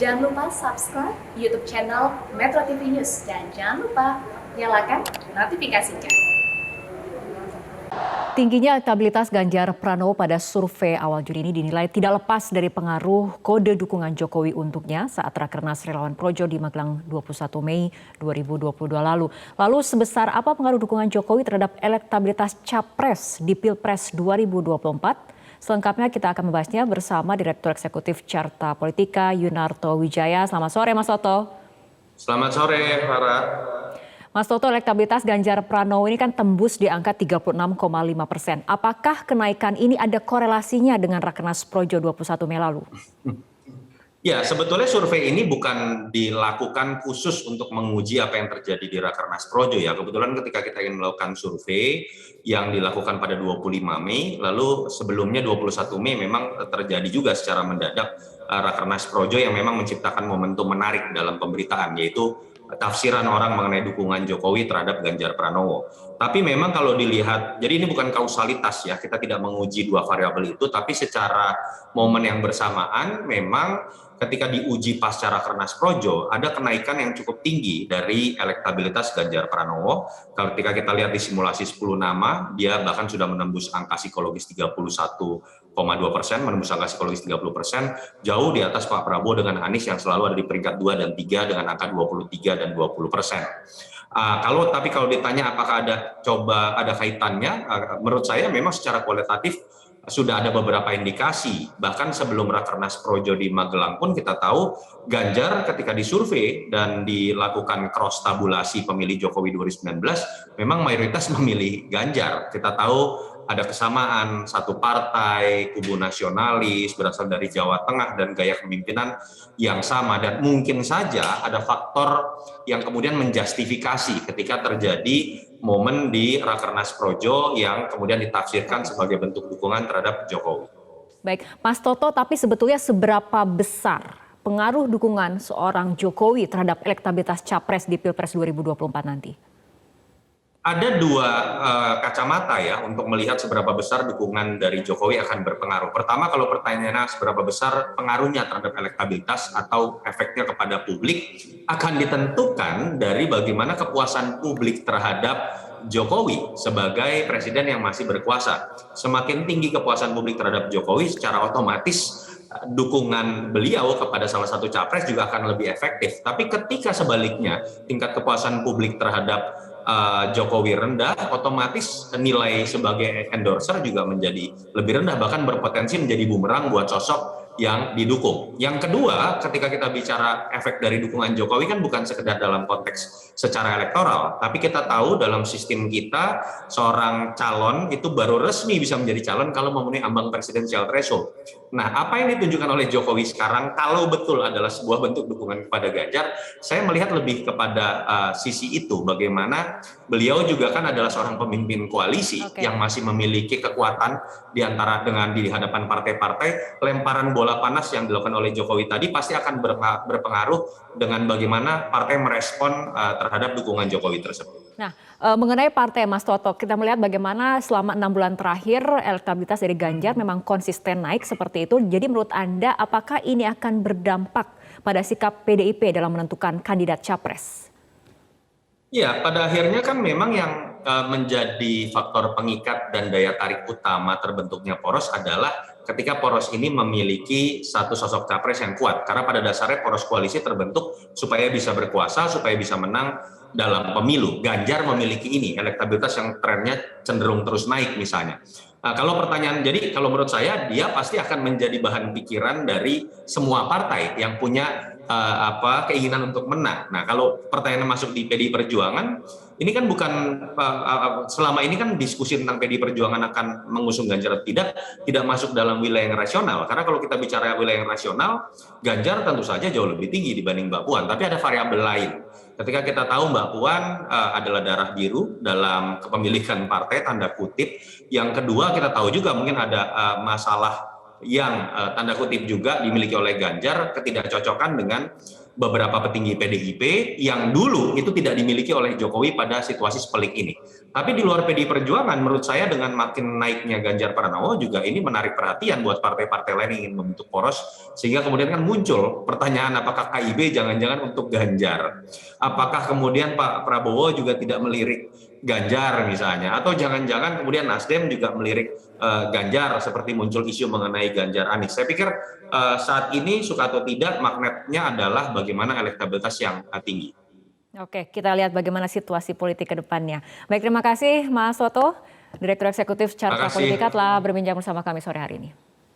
Jangan lupa subscribe YouTube channel Metro TV News dan jangan lupa nyalakan notifikasinya. Tingginya elektabilitas Ganjar Pranowo pada survei awal Juni ini dinilai tidak lepas dari pengaruh kode dukungan Jokowi untuknya saat Rakernas Relawan Projo di Magelang 21 Mei 2022 lalu. Lalu sebesar apa pengaruh dukungan Jokowi terhadap elektabilitas Capres di Pilpres 2024? Selengkapnya kita akan membahasnya bersama Direktur Eksekutif Carta Politika Yunarto Wijaya. Selamat sore Mas Toto. Selamat sore Farah. Mas Toto, elektabilitas Ganjar Pranowo ini kan tembus di angka 36,5%. Apakah kenaikan ini ada korelasinya dengan Rakernas Projo 21 Mei lalu? Ya, sebetulnya survei ini bukan dilakukan khusus untuk menguji apa yang terjadi di Rakernas Projo ya. Kebetulan ketika kita ingin melakukan survei yang dilakukan pada 25 Mei, lalu sebelumnya 21 Mei memang terjadi juga secara mendadak Rakernas Projo yang memang menciptakan momentum menarik dalam pemberitaan, yaitu tafsiran orang mengenai dukungan Jokowi terhadap Ganjar Pranowo. Tapi memang kalau dilihat, jadi ini bukan kausalitas ya, kita tidak menguji dua variabel itu, tapi secara momen yang bersamaan memang ketika diuji pasca Rakernas Projo, ada kenaikan yang cukup tinggi dari elektabilitas Ganjar Pranowo. Ketika kita lihat di simulasi 10 nama, dia bahkan sudah menembus angka psikologis 31,2%, menembus angka psikologis 30%, jauh di atas Pak Prabowo dengan Anies yang selalu ada di peringkat 2 dan 3 dengan angka 23 dan 20%. Tapi kalau ditanya apakah ada kaitannya, menurut saya memang secara kualitatif sudah ada beberapa indikasi. Bahkan sebelum Rakernas Projo di Magelang pun kita tahu Ganjar ketika disurvei dan dilakukan cross tabulasi pemilih Jokowi 2019 memang mayoritas memilih Ganjar. Kita tahu ada kesamaan satu partai, kubu nasionalis, berasal dari Jawa Tengah dan gaya kepemimpinan yang sama. Dan mungkin saja ada faktor yang kemudian menjustifikasi ketika terjadi momen di Rakernas Projo yang kemudian ditafsirkan sebagai bentuk dukungan terhadap Jokowi. Baik, Mas Toto, tapi sebetulnya seberapa besar pengaruh dukungan seorang Jokowi terhadap elektabilitas Capres di Pilpres 2024 nanti? Ada dua kacamata ya untuk melihat seberapa besar dukungan dari Jokowi akan berpengaruh. Pertama, kalau pertanyaannya seberapa besar pengaruhnya terhadap elektabilitas atau efeknya kepada publik akan ditentukan dari bagaimana kepuasan publik terhadap Jokowi sebagai presiden yang masih berkuasa. Semakin tinggi kepuasan publik terhadap Jokowi, secara otomatis dukungan beliau kepada salah satu capres juga akan lebih efektif. Tapi ketika sebaliknya tingkat kepuasan publik terhadap Jokowi rendah, otomatis nilai sebagai endorser juga menjadi lebih rendah, bahkan berpotensi menjadi bumerang buat sosok yang didukung. Yang kedua, ketika kita bicara efek dari dukungan Jokowi kan bukan sekedar dalam konteks secara elektoral, tapi kita tahu dalam sistem kita seorang calon itu baru resmi bisa menjadi calon kalau memenuhi ambang presidensial threshold. Nah, apa yang ditunjukkan oleh Jokowi sekarang kalau betul adalah sebuah bentuk dukungan kepada Ganjar, saya melihat lebih kepada sisi itu, bagaimana beliau juga kan adalah seorang pemimpin koalisi yang masih memiliki kekuatan di hadapan partai-partai. Lemparan bola panas yang dilakukan oleh Jokowi tadi pasti akan berpengaruh dengan bagaimana partai merespon terhadap dukungan Jokowi tersebut. Nah, mengenai partai Mas Toto, kita melihat bagaimana selama 6 bulan terakhir elektabilitas dari Ganjar memang konsisten naik seperti itu. Jadi menurut Anda apakah ini akan berdampak pada sikap PDIP dalam menentukan kandidat capres? Ya, pada akhirnya kan memang yang menjadi faktor pengikat dan daya tarik utama terbentuknya poros adalah ketika poros ini memiliki satu sosok capres yang kuat. Karena pada dasarnya poros koalisi terbentuk supaya bisa berkuasa, supaya bisa menang dalam pemilu. Ganjar memiliki ini, elektabilitas yang trennya cenderung terus naik misalnya. Nah, kalau menurut saya dia pasti akan menjadi bahan pikiran dari semua partai yang punya keinginan untuk menang. Nah, kalau pertanyaan masuk di PDI Perjuangan, ini kan bukan selama ini kan diskusi tentang PDI Perjuangan akan mengusung Ganjar atau tidak masuk dalam wilayah yang rasional. Karena kalau kita bicara wilayah yang rasional, Ganjar tentu saja jauh lebih tinggi dibanding Mbak Puan. Tapi ada variabel lain. Ketika kita tahu Mbak Puan adalah darah biru dalam kepemilikan partai, tanda kutip. Yang kedua, kita tahu juga mungkin ada masalah yang tanda kutip juga dimiliki oleh Ganjar, ketidakcocokan dengan beberapa petinggi PDIP yang dulu itu tidak dimiliki oleh Jokowi pada situasi sepelik ini. Tapi di luar PDI Perjuangan, menurut saya dengan makin naiknya Ganjar Pranowo juga ini menarik perhatian buat partai-partai lain yang ingin membentuk poros, sehingga kemudian kan muncul pertanyaan apakah KIB jangan-jangan untuk Ganjar, apakah kemudian Pak Prabowo juga tidak melirik Ganjar misalnya, atau jangan-jangan kemudian Nasdem juga melirik Ganjar seperti muncul isu mengenai Ganjar Anies. Saya pikir saat ini suka atau tidak magnetnya adalah bagaimana elektabilitas yang tinggi. Oke, kita lihat bagaimana situasi politik ke depannya. Baik, terima kasih Mas Soto, Direktur Eksekutif Carta Politika telah berbincang bersama kami sore hari ini.